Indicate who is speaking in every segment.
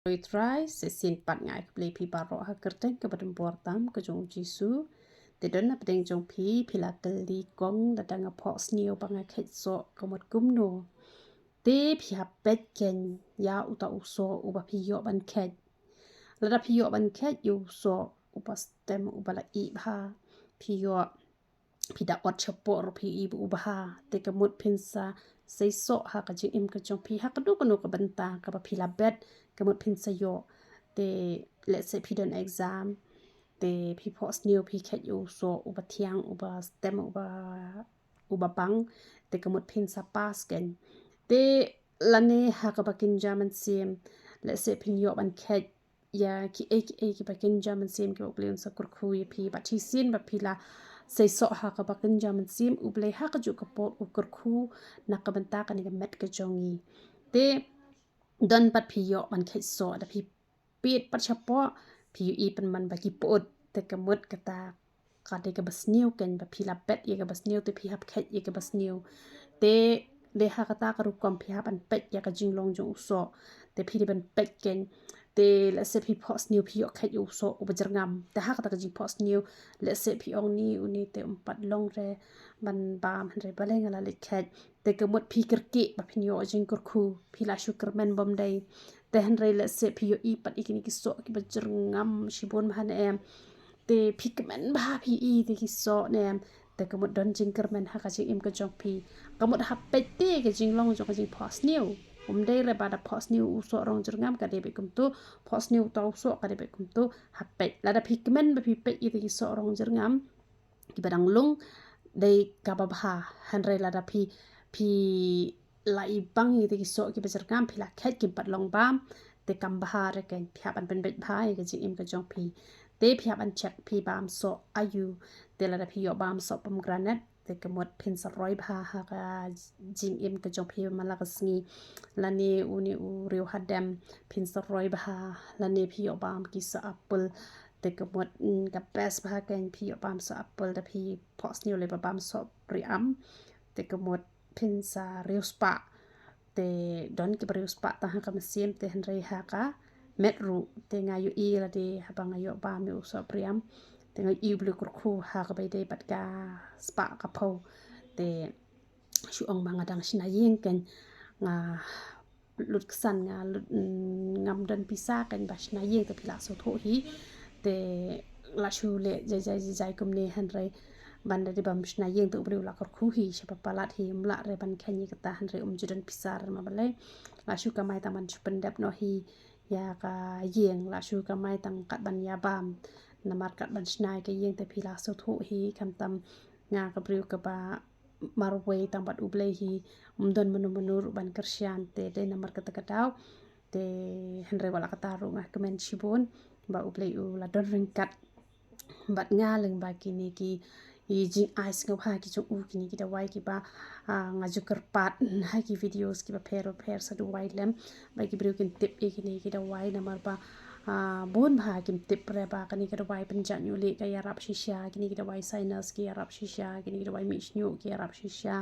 Speaker 1: Rồi try sẽ xin bắt ngại beli pi baro ha kerteng ke badan portam ke jong jisu te don na pedeng jong pi la keli kong da danga phohsniew banga khet so komot kumno te pi ha pet ken ya uta uso uba pi yo ban khet la da pi yo ban khet yu so uba stem uba la I bha pi yo pi da ot chapor pi I bu uba te kemut pinsa sei so ha ka jing im ka jong pi ha ka du kono ka banta ka ba pi la bet kemut pinsa yo te let's say pi don exam te pi phohsniew pi khet yu so uba thiang uba stem uba bang te kemut pinsa pas ken te lane ha ka bakin German sim let's say pin yo ban khet ya ki bakin German sim ki oblion sa kurkhu ye pi ba thi sin ba pi la sei so ha ka bakin German sim uble ha ka ju ka pot u kurkhu na ka banta ka ni ka met ka jongi te don pat pi yo ban khet so da pi pit pat chapo pi I pan man ba ki pot te ka mut ka ta ka de ka basniw ken ba pi la bet ye ka basniw te pi hap khet ye ka basniw te le ha ka ta ka ru kom pi hap an pet ya ka jing long jong so te pi de ban pet ken te la se pi phohsniew pi yo khet yu so u ba jarngam te ha ka ta ka jing phohsniew la se pi ong ni u ni te pat long re ban bam han re baleng ala le khet te ka mut pi kerki ba pi yo jing kurkhu pi la sugar men bom dai te han re la se pi yo I pat ikini ki so ki ba jarngam shibon han em te pi kemen ba pi I te ki so nem te kemut don jing kermen ha ka jing im ka jong pi kemut ha pet te ka jing long jong ka jing phohsniew dai re pada phohsniew u so rong jerngam ka de be kum tu phohsniew tau so ka de be kum tu ha pet la da pi kemen ba pi pet I te ki so rong jerngam ki badang lung dai ka ba ha han re la da pi la I bang I te ki so ki ba jerngam pi la khet ki pat long bam te kam ba ha re ken pi ha ban ben bet bha ka jing im ka jong pi te pi ha ban check pi bam so ayu te la da pi yo bam so pomegranate te kemut pin sa roi bha ha ka jing im ka jong pi ma la ka sngi la ni u riu hadam pin sa roi bha la ni pi yo bam ki sa apple te kemut ka best bha ken pi yo bam sa apple da pi phohsniew le bam so priam te kemut pin sa riu spa te don ki riu spa ta ha ka masim te han rei ha ka met ru te nga yu I la de ha bang yo bam yu so priam te nga I blu kurkhu ha ka bai de pat ka spa ka pho te shu ong bang dang shina yeng ken nga lut san nga lut ngam don pisa ken ba shina yeng te pila so tho hi te la shu le jai kum ne han rei ban de bam shina yeng te bru la kurkhu hi shapa palat hi mla re ban khen yi ka ta han rei judan pisar ma bale la shu ka mai ta man chupen dep no hi ya ka yeng la shu ka mai tang kat ban ya bam namar kat ban snai ka yeng te phila so thu hi kam tam nga ka briu ka ba marway tang bat uble hi don menu ban kersian te de namar ka ta daw te henre wala ka taru nga kemen shibon ba uble u la don ring kat bat nga leng ba kini ki I jing ice ngau ha ki chung u kini ki da wai ki ba nga juker pat ha ki videos ki ba per sa du wai lem ba ki briu kin tip e kini ki da wai namar ba bon bha kim tip re ba kani ki da wai penjan yu le ka yarap shisha kini ki da wai sinus ki yarap shisha kini ki da wai mishnyu ki yarap shisha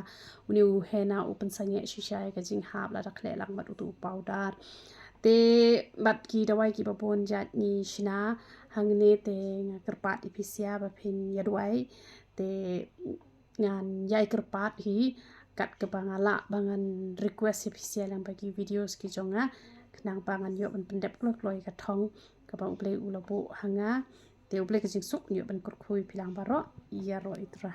Speaker 1: uni u hena open sanye shisha ka jing hab la da khle lang bat tu powder te bat ki da wai ki ba bon jat ni shina hangne te nga kerpat ipisia ba phin yadwai te ngan yai kerpat hi kat ke bangala bangan request ipisia lang bagi videos ki jonga kenang bangan yo ban pendep kloi ka thong ka ba uble ulabu hanga te uble ka jing suk yo ban kurkhui pilang baro ya ro itra